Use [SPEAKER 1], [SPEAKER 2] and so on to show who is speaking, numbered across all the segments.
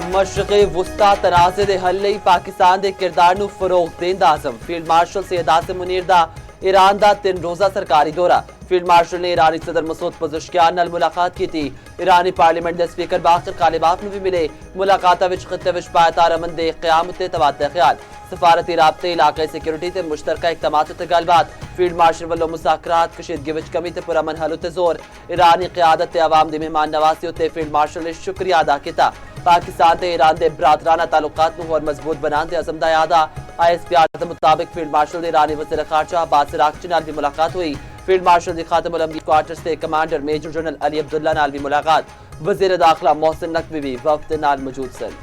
[SPEAKER 1] मशरक़े वुस्ता तनाज़े दे हल लई पाकिस्तान दे किरदार नूं फरोग देण दा आज़म। फील्ड मार्शल सैयद आसिम मुनीर दा ईरान दा 3 रोज़ा सरकारी दौरा। फील्ड मार्शल ने ईरानी सदर मसूद पज़ेश्कियान नाल मुलाकात की थी। ईरानी पार्लियामेंट दे स्पीकर बाकर कालिबाफ नूं भी मिले। मुलाकाता विच खित्ते विच पायदार अमन दे क़याम उत्ते तबादला ख्याल। सफारती राबते इलाके सिक्योरिटी ते मुश्तरका इक़दामात उत्ते गलबात। फील्ड मार्शल वल्लों मुज़ाकरात कशीदगी विच कमी ते पुरअमन हल उत्ते जोर। ईरानी क़यादत ते अवाम दी मेहमान नवाज़ी उत्ते फील्ड मार्शल ने शुक्रिया अदा कीता। पाकिस्तान ते ईरान दे बरादराना ताल्लुकात नूं होर मजबूत बनाने दे अज़म दा यादा। ISPR दे मुताबिक फील्ड मार्शल दे ईरानी वज़ीर ख़ारजा अब्बास अराग़ची नाल भी मुलाकात हुई। फील्ड मार्शल दी खातमुल अमरीन क्वार्टर्स ते commander major general Ali Abdullah नाल भी मुलाकात। वज़ीर दाखिला मोहसिन नकवी भी वफ़द नाल मौजूद सन।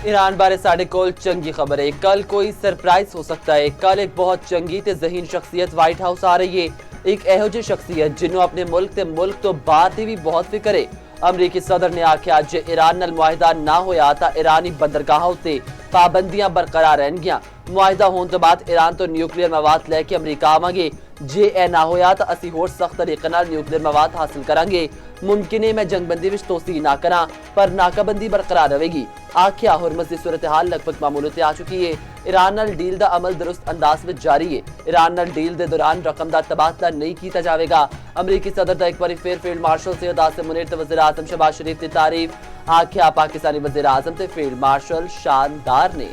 [SPEAKER 1] ईरान बारे साढ़े कोल चंगी खबर है। कल कोई सरप्राइज हो सकता है। कल एक बहुत चंगी ते ज़हीन शख्सियत व्हाइट हाउस आ रही है। एक एहो जी शख्सियत जिन्हों अपने मुल्क तो बाहर दी भी बहुत फिक्र है। अमरीकी सदर ने आख्या जे ईरान नाल मुआहिदा ना होया तां ईरानी बंदरगाहों उत्ते पाबंदियां बरकरार रहनगियां। मुआहिदा होने तो बाद ईरान तो न्यूक्लियर मवाद लैके अमरीका आवांगे। जे ए ना होया तां असीं होर सख्त तरीके नाल न्यूक्लियर मवाद हासिल करांगे। मुमकिन है मैं जंगबंदी विच तोसी ना करा पर नाकाबंदी बरकरार रहेगी। आख्या हुरमज़ दी सूरत हाल लगभग मामूल ते आ चुकी है। ईरान नाल डील दा अमल दुरुस्त अंदाज में जारी है। ईरान नाल डील दे दौरान रकम दा तबादला नहीं किया जाएगा। अमरीकी सदर दा एक बार फिर फील्ड मार्शल सैयद आसिम मुनीर ते वज़ीर आज़म शहबाज शरीफ की तारीफ। आख्या पाकिस्तानी वज़ीर आज़म ते फील्ड मार्शल शानदार ने।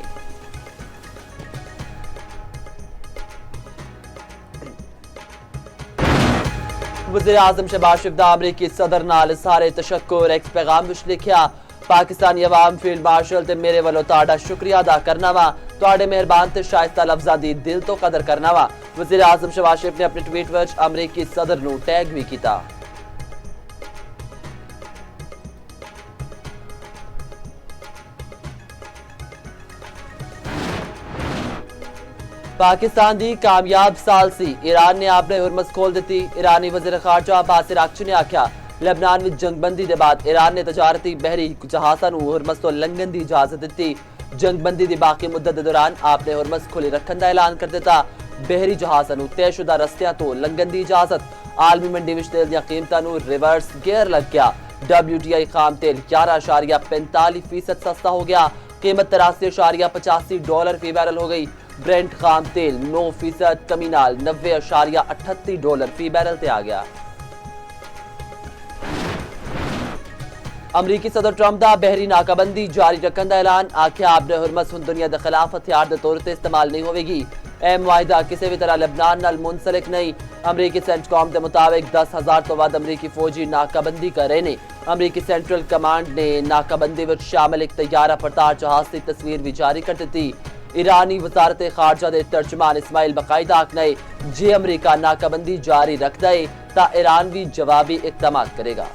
[SPEAKER 1] वज़ीर आज़म शहबाज शरीफ दा अमरीकी सदर नाल इज़हार तशक्कुर एक्स पैगाम विच लिखिया। पाकिस्तानी अवाम फील्ड मार्शल ते मेरे वालों तुहाडा शुक्रिया अदा करना वा। तुहाडे मेहरबान ते शाइस्ता लफ्ज़ां दी दिल तो कदर करना वा। वज़ीर आज़म शहबाज शरीफ ने अपने ट्वीट विच अमरीकी सदर नूं टैग भी किया। पाकिस्तान दी कामयाब सालसी। ईरान ने आपने हुरमज़ खोल दी। ईरानी वज़ीर ख़ारजा अब्बास अराग़ची ने आख्या लेबनान में जंगबंदी के बाद ईरान ने तजारती बहरी जहाज़ां नूं हुरमज़ तो लंघन की इजाजत दी। जंगबंदी की बाकी मुद्दत के दौरान आपने हुरमज़ खुली रखने का ऐलान कर दिता। बहरी जहाज़ां नूं तयशुदा रस्तियां तो लंघन की इजाजत। आलमी मंडी विच तेल दी कीमतां नूं रिवर्स गियर लग गया। WTI खाम तेल 11.45% सस्ता हो गया। कीमत $83.85 फी बैरल हो गई। ब्रेंट खाम तेल 9% कमी नाल $90.38 फी बैरल ते आ गया। अमरीकी सदर ट्रंप दा बहरी नाकाबंदी जारी रखने का ऐलान। आख्या आपने हुरमज़ हुण दुनिया के खिलाफ हथियार के तौर पर इस्तेमाल नहीं होगी। ए मुआहिदा किसी भी तरह लेबनान नाल मुंसलिक नहीं। अमरीकी सेंटकॉम के मुताबिक 10,000 तो वध अमरीकी फौजी नाकाबंदी कर रहे हैं। अमरीकी सेंट्रल कमांड ने नाकाबंदी में शामिल एक तैयारा पड़ताल जहाज की तस्वीर भी जारी कर दी। ईरानी वजारत खारजा के तर्जमान इस्माइल बाकायदा आखना है जे अमरीका नाकाबंदी जारी रखता है तो ईरान भी जवाबी इकदाम करेगा।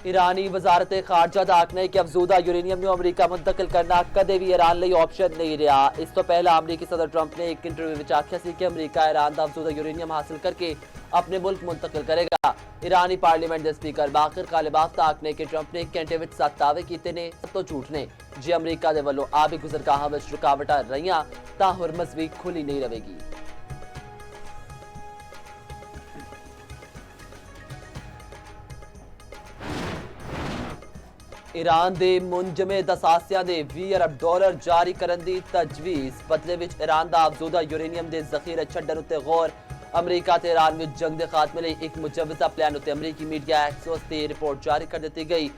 [SPEAKER 1] ईरानी वजारत खारजा का आखना है कि अफजूदा यूरेनियम नूं अमरीका मुंतकिल करना कदे भी ईरान लई ऑप्शन नहीं रहा। इस तो पहले अमरीकी सदर ट्रंप ने एक इंटरव्यू में आख्या सी कि अमरीका ईरान का अफजूदा यूरेनियम हासिल करके अपने मुल्क मुंतकिल करेगा। ईरानी पार्लियामेंट के स्पीकर बाकर कालिबाफ का आखना है कि ट्रंप ने घंटे विच 7 दावे कीते ने तो झूठ ने। जे अमरीका के वल्लों आबी गुजरगाहां विच रुकावटां रहियां तां हुरमज़ भी खुली नहीं रहेगी। ईरान दे मुंजमद असासियां दे $20 अरब जारी करने की तजवीज़। बदले विच ईरान दा अफजूदा यूरेनियम के जखीरे छड्डण उत्ते गौर। अमरीका ते ईरान में जंग के खात्मे लई एक मुजवज़ा प्लान उत्ते अमरीकी मीडिया एक्सेस ते रिपोर्ट जारी कर दी गई।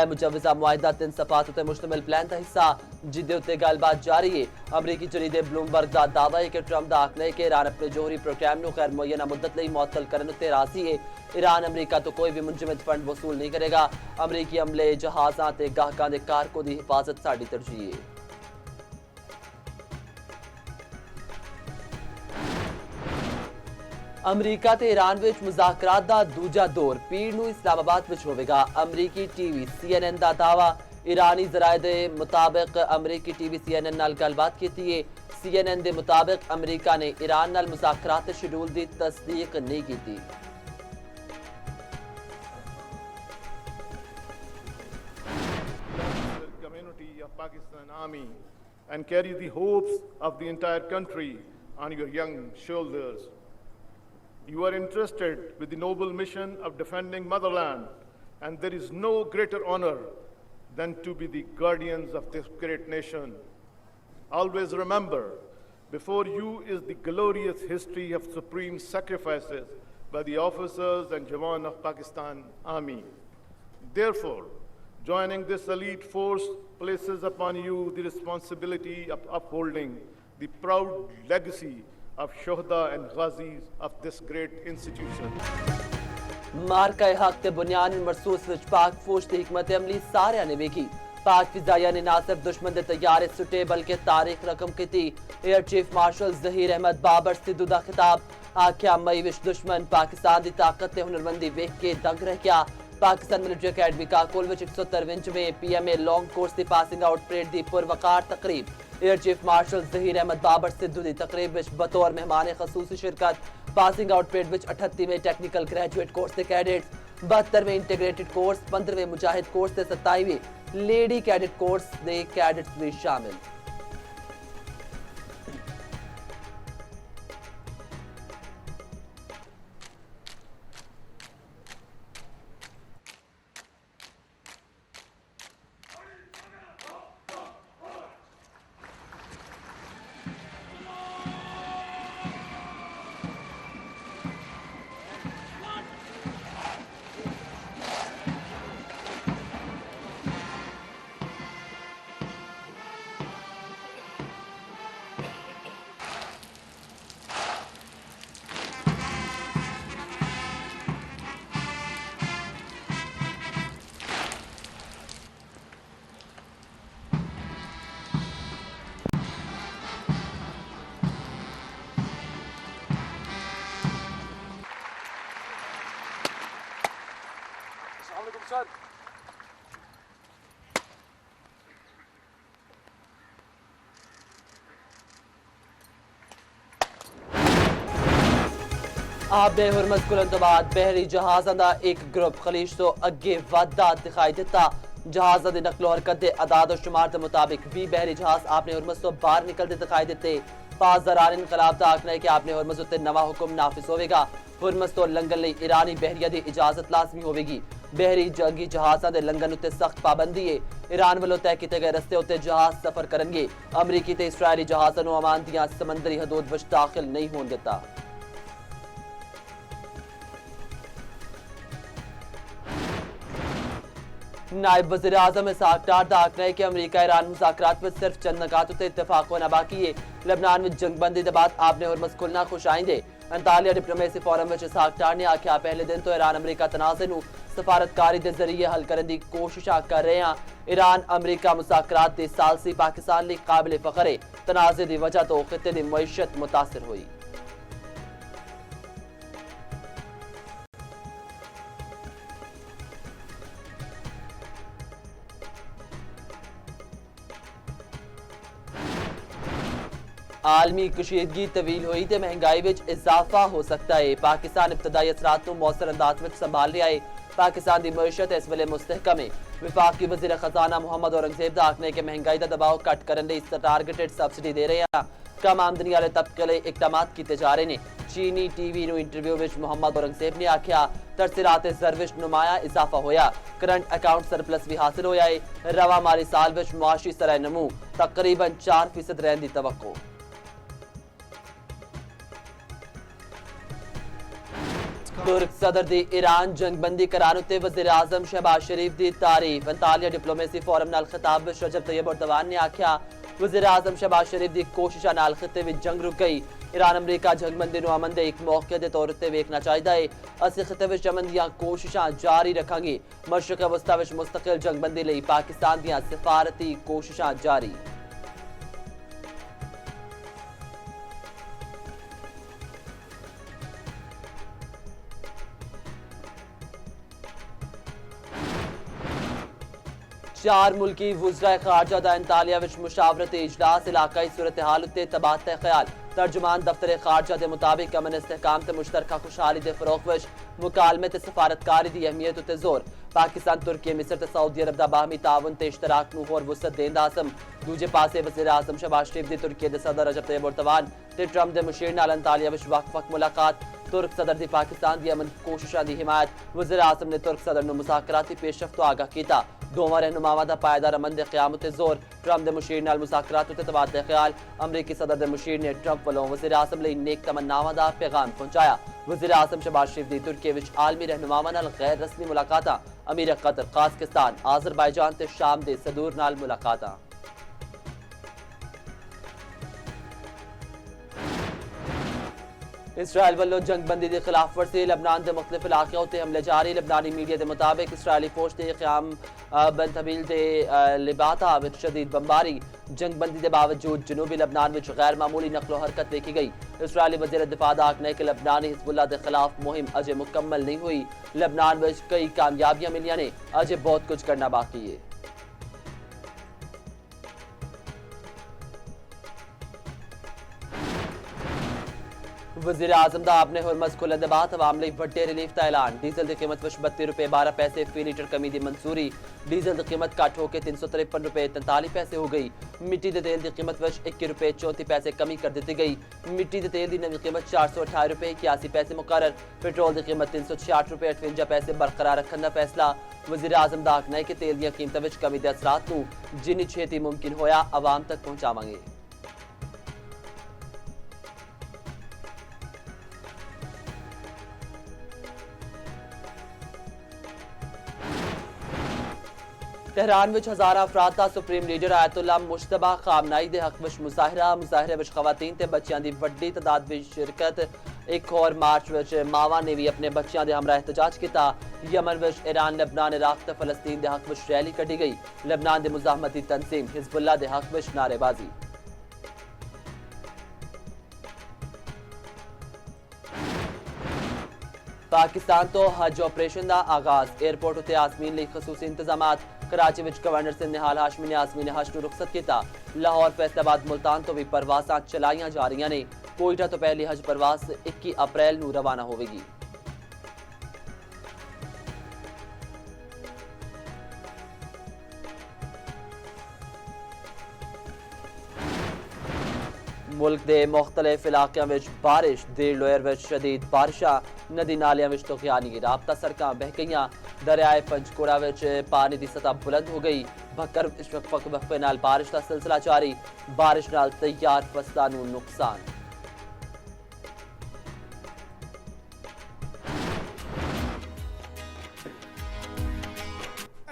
[SPEAKER 1] मुजवज़ा मुआहिदा 3 सफ़ात उत्ते मुश्तमिल प्लान का हिस्सा जिदे उत्ते गलबात जारी है। अमरीकी जरीदे ब्लूमबर्ग का दावा है कि ट्रंप का आखना है कि ईरान अपने जोहरी प्रोग्राम नूं गैर मुअय्यना मुद्दत लई मुअत्तल करने उत्ते राज़ी है। ईरान अमरीका तो कोई भी मुंजमद फंड वसूल नहीं करेगा। अमरीकी अमले जहाज़ां ते गाहकां दे कारकों की हिफाजत साडी तरजीह है। अमरीका ते ईरान विच मुज़ाकरात दा दूजा दौर पीर नूं इस्लामाबाद विच होवेगा। अमरीकी टीवी CNN दा दावा। ईरानी ज़राए दे मुताबिक अमरीकी टीवी CNN नाल गलबात कीती है। CNN दे मुताबिक अमरीका ने ईरान नाल मुज़ाकरात दे शेड्यूल दी तस्दीक नहीं की।
[SPEAKER 2] Pakistan Army and carry the hopes of the entire country on your young shoulders. You are entrusted with the noble mission of defending motherland, and there is no greater honor than to be the guardians of this great nation. Always remember, before you is the glorious history of supreme sacrifices by the officers and Jawan of Pakistan Army. Therefore, joining this elite force places upon you the responsibility of upholding the proud legacy of Shohda and Ghazis of this great institution.
[SPEAKER 1] मार्का हक ते बुनियान मरसूस विच पाक फौज दी हिकमत अमली सारे ने वेखी पाक फिजाइया ने ना सिर्फ दुश्मन दे तैयारे सुटे बल्कि तारीख रकम की air chief marshal Zaheer Ahmed Babar Sidhu दा खिताब आख्या मई विच दुश्मन पाकिस्तान दी ताकत ते हुनरमंदी वेख के दंग रह गया पाकिस्तान मिलिट्री अकेडमी काकोल विच 153वें पीएमए लॉन्ग कोर्स दी पासिंग आउट परेड दी पुरवकार तकरीब air chief marshal Zaheer Ahmed Babar Sidhu दी तकरीब विच बतौर मेहमान खसूसी शिरकत पासिंग आउट परेड विच 38वें टेक्निकल ग्रेजुएट कोर्स दे कैडेट्स 72वें इंटीग्रेटेड कोर्स 15वें मुजाहिद कोर्स ते 27वें लेडी कैडेट कोर्स दे कैडेट्स भी शामिल।
[SPEAKER 3] सर
[SPEAKER 1] आबे हुरमत खुलन तो बाद बहरी जहाज़ां दा एक ग्रुप खलीज तो अगे वादा दिखाई दिता जहाज़ां दी नकलो हरकत दे अदाद शुमार के मुताबिक 20 बहरी जहाज आपने हुरमत तो बाहर निकलते दिखाई दिते पास दरान इनकलाब दा आखना है कि आपने हुरमत उत्ते नवा हुक्म नाफिज होवेगा हुरमत तो लंघन लई ईरानी बहरिया दी इजाजत लाजमी होवेगी बहरी जंगी जहाज़ां दे लंघन उत्ते सख्त पाबंदी है ईरान वालों तय किए गए रस्ते उत्ते जहाज सफर करनगे अमरीकी ते इसराइली जहाज़ां नूं ओमान दियां समंदरी हदूद विच दाखिल नहीं होण दिता। नायब वज़ीर आज़म इसहाक डार दा आखना है कि अमरीका ईरान मुज़ाकरात में सिर्फ चंद नकात उत्ते इत्तफाक होना बाकी है लबनान में जंगबंदी के बाद आपने हुरमत खुलना खुश आएंगे अंतालिया डिप्लोमेसी फोरम में इसहाक डार ने आख्या पहले दिन तो ईरान अमरीका तनाज़े नूं सफारतकारी के जरिए हल करने की कोशिश कर रहे हैं ईरान अमरीका मुज़ाकरात दे सालसी पाकिस्तान लई काबिल फखर है तनाज़े की वजह तो खिते की मईशत मुतासिर हुई। आलमी कशीदगी तवील हुई तो महंगाई विच इजाफा हो सकता है पाकिस्तान इब्तदाई असरात नूं मौसर अंदाज विच संभाल रहा है पाकिस्तान की मईशत इस वेले मुस्तहकम है विफाकी वज़ीर खजाना मोहम्मद औरंगजेब दा आखना है कि महंगाई का दबाव घट करने लई टारगेटेड सबसिडी दे रहे हैं कम आमदनी वाले तबके लई इकदामात किए जा रहे हैं चीनी टीवी नूं इंटरव्यू विच मोहम्मद औरंगजेब ने आख्या तरसीरात ज़र विच नुमाया इजाफा होया करंट अकाउंट सरप्लस भी हासिल होया है रवा माली साल विच मुआशी सरए नमू तकरीबन 4% रहने की तवक्को। तुर्क सदर दी ईरान जंगबंदी करार उत्ते वज़ीर आज़म शहबाज शरीफ दी तारीफ अंतालिया डिप्लोमेसी फोरम नाल खिताब विच रजब तैयब एर्दोगान ने आख्या वज़ीर आज़म शहबाज शरीफ दी कोशिशां नाल खिते विच जंग रुक गई ईरान अमरीका जंगबंदी नूं अमन दे एक मौके दे तौर उत्ते वेखना चाहिदा है असीं खिते विच अमन दीयां कोशिशां जारी रखांगे मशरिक़ वस्ता विच मुस्तकिल जंगबंदी लई पाकिस्तान दीयां सिफारती कोशिशां जारी। चार मुल्की वज़राए ख़ारजा दा अंतालिया विच मुशावरती इजलास इलाकाई सूरत हाल उत्ते तबादला ख्याल तर्जुमान दफ्तर खारजा के मुताबिक अमन इस्तेहकाम ते मुश्तरका खुशहाली के फरोग विच मुकालमे ते सफारतकारी की अहमियत उत्ते जोर। पाकिस्तान तुर्की मिस्र ते सऊदी अरब दा बाहमी ताउन ते इश्तराक नूं होर वसअत देण दा आज़म। दूजे पासे वज़ीर आज़म शहबाज शरीफ दी तुर्की दे सदर रजब तैयब एर्दोगान ते ट्रंप दे मुशीर नाल अंतालिया विच वक्फ मुलाकात। तुर्क सदर दी पाकिस्तान दी अमन कोशिशां दी हिमायत। वज़ीर आज़म ने तुर्क सदर नूं मुज़ाकराती पेशरफ्त तो आगाह कीता। दोवां रहनुमावां दा पायदार अमन दे क़याम उत्ते जोर। ट्रंप दे मुशीर नाल मुज़ाकरात उत्ते तबादले ख्याल। अमरीकी सदर दे मुशीर ने ट्रंप वालों वज़ीर आज़म लई नेक तमन्नावां दा पैगाम पहुंचाया। वज़ीर आज़म शहबाज शरीफ दी तुर्की विच आलमी रहनुमावां नाल गैर रस्मी मुलाकातां। अमीर कतर, काज़किस्तान, आज़रबाईजान ते शाम दे सदूर नाल मुलाकातां। इसराइल वालों जंगबंदी के खिलाफ वर्जी। लबनान के मुख्तलिफ इलाकों से हमले जारी। लबनानी मीडिया के मुताबिक इसराइली फौज के क़याम बन तबील के लिबाता में शदीद बमबारी। जंगबंदी के बावजूद जनूबी लबनान में गैर मामूली नकलो हरकत देखी गई। इसराइली वज़ीर दिफा का आखना है कि लबनानी हिज़्बुल्लाह के खिलाफ मुहिम अजे मुकम्मल नहीं हुई। लबनान में कई कामयाबियां मिलियां ने, अजे बहुत कुछ करना बाकी है। वज़ीर आज़म का अपने हुरमस खुलन के बाद अवाम लई वड्डे रिलीफ का ऐलान। डीजल की कीमत विच 32 रुपए 12 पैसे फी लीटर कमी की मंजूरी। डीजल की कीमत घट होकर 353 रुपए 43 पैसे हो गई। मिट्टी के तेल की कीमत विच 21 रुपए 34 पैसे कमी कर दी गई। मिट्टी के तेल की नवी कीमत 428 रुपए 81 पैसे मुकर्रर। पेट्रोल की कीमत 366 रुपए 58 पैसे बरकरार रखने का फैसला। वज़ीर आज़म का आखना है कि तेल दी कीमतों विच कमी के असरात नूं जिन्नी छेती मुमकिन होया आवाम तक पहुंचावांगे। तेहरान विच हज़ारा अफराद का supreme leader Ayatollah Mojtaba Khamenei दे हक विच मुजाहरे विच खवातीन ते बच्चियां दी वड्डी तादाद विच शिरकत। एक और मार्च विच मावां ने भी अपने बच्चियां दे हमरा एहतजाज किया। यमन विच ईरान, लेबनान, इराक ते फलस्तीन दे हक विच रैली कढ़ी गई। लेबनान दे मुजाहमती तंजीम हिजबुल्लाह दे हक विच नारेबाजी। पाकिस्तान तो हज ऑपरेशन का आगाज। एयरपोर्ट उत्ते आसमीन लई खसूसी इंतजामात। कराची विच गवर्नर सिंध निहाल हाशमी ने आसमीन हज नूं रुखसत किया। लाहौर, फैसलाबाद, मुल्तान तो भी परवासां चलाईयां जा रही ने। कोयटा तो पहली हज परवास 21 अप्रैल नूं रवाना होवेगी। मुल्क के मुख्तलिफ इलाकों में बारिश। देर लोयर में शदीद बारिशां। नदी नालियां में तो गियानी राबता सड़कां बह गईयां। दरियाए पंचकुड़ा में पानी की सतह बुलंद हो गई। भक्कर वक्फे नाल बारिश का सिलसिला जारी। बारिश नाल तैयार फसलों नूं नुकसान।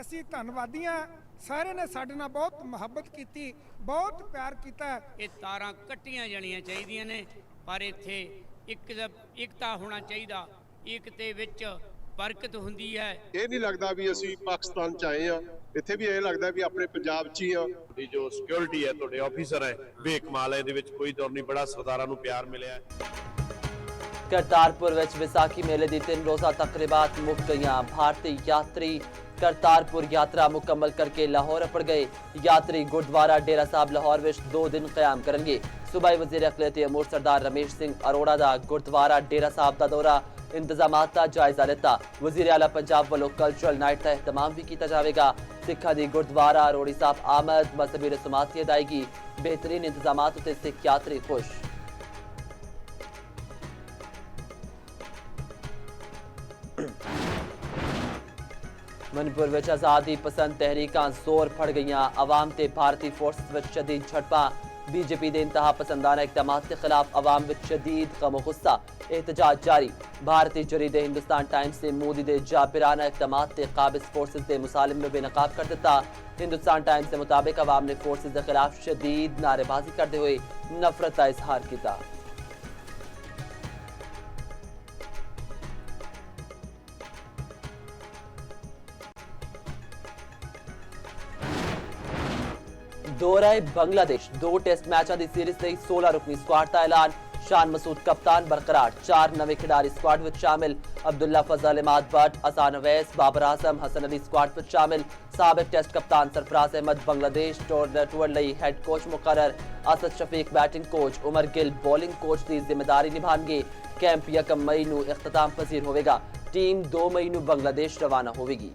[SPEAKER 3] ਅਸੀਂ ਧੰਨਵਾਦੀ ਹਾਂ। ਸਾਰਿਆਂ ਨੇ ਸਾਡੇ ਨਾਲ ਬਹੁਤ ਮੁਹੱਬਤ ਕੀਤੀ, ਬਹੁਤ ਪਿਆਰ ਕੀਤਾ।
[SPEAKER 4] ਇਹ ਤਾਰਾਂ ਕੱਟੀਆਂ ਜਾਣੀਆਂ ਚਾਹੀਦੀਆਂ ਨੇ, ਪਰ ਇੱਥੇ ਇਕਤਾ ਹੋਣਾ ਚਾਹੀਦਾ। ਇਕਤੇ ਵਿੱਚ ਬਰਕਤ ਹੁੰਦੀ ਹੈ।
[SPEAKER 5] ਇਹ ਨਹੀਂ ਲੱਗਦਾ ਵੀ ਅਸੀਂ ਪਾਕਿਸਤਾਨ ਚ ਆਏ ਆ, ਇੱਥੇ ਵੀ ਇਹ ਲੱਗਦਾ ਵੀ ਆਪਣੇ ਪੰਜਾਬ ਚ ਹੀ ਆ।
[SPEAKER 6] ਦੀ ਜੋ ਸਿਕਿਉਰਿਟੀ ਹੈ, ਤੁਹਾਡੇ ਆਫੀਸਰ ਹੈ, ਬੇਕਮਾਲ ਹੈ। ਇਹਦੇ ਵਿੱਚ ਕੋਈ ਦੌਰ ਨਹੀਂ, ਬੜਾ ਸਰਦਾਰਾਂ ਨੂੰ ਪਿਆਰ ਮਿਲਿਆ।
[SPEAKER 1] करतारपुर विच विसाखी मेले की 3 रोज़ा तकरीबात मुक गईयां। भारतीय यात्री करतारपुर यात्रा मुकम्मल करके लाहौर अपड़ गए। यात्री गुरुद्वारा डेरा साहब लाहौर विच 2 दिन क़याम करेंगे। सूबाई वज़ीर अक़लियती अमूर सरदार रमेश सिंह अरोड़ा का गुरुद्वारा डेरा साहब का दौरा, इंतजामात का जायजा लिता। वज़ीर आला पंजाब वालों कल्चरल नाइट का एहतमाम भी किया जाएगा। सिखा की गुरुद्वारा रोड़ी साहब आमद, मजहबी रस्मात की अदायगी, बेहतरीन इंतजामात उत्ते सिख यात्री खुश। मणिपुर विच आज़ादी पसंद तहरीकां जोर फड़ गईयां। अवाम ते भारतीय फोर्स विच शदीद झड़पां। बीजेपी के इंतहा पसंदाना इकदामात के खिलाफ अवाम विच शदीद गम गुस्सा। एहतजाज जारी। भारतीय जरीदे हिंदुस्तान टाइम्स ने मोदी के जाबिराना इकदामात ते काबिज फोर्सेस के मुसालिम में बेनकाब कर दिता। हिंदुस्तान टाइम्स के मुताबिक अवाम ने फोर्सेस के खिलाफ शदीद नारेबाजी करते हुए नफरत का इजहार किया। दौरा बांग्लादेश 2 टेस्ट मैचों की सीरीज ਲਈ 16 रुकनी स्क्वाड का ऐलान। शान मसूद कप्तान बरकरार। 4 नवे खिडारी स्क्वाड विच शामिल। अब्दुल्ला फजल, इमाद भट्ट, हसन अवैस, बाबर आजम, हसन अली स्क्वाड विच शामिल। साबिक टेस्ट कप्तान सरफराज अहमद बांग्लादेश टूर लई हेड कोच मुकर्रर। Asad Shafiq batting coach. Umar Gul bowling coach की जिम्मेदारी निभाएंगे। कैंप 1 मई ਨੂੰ इख्तिताम पजीर होगा। टीम 2 मई ਨੂੰ बांग्लादेश रवाना होगी।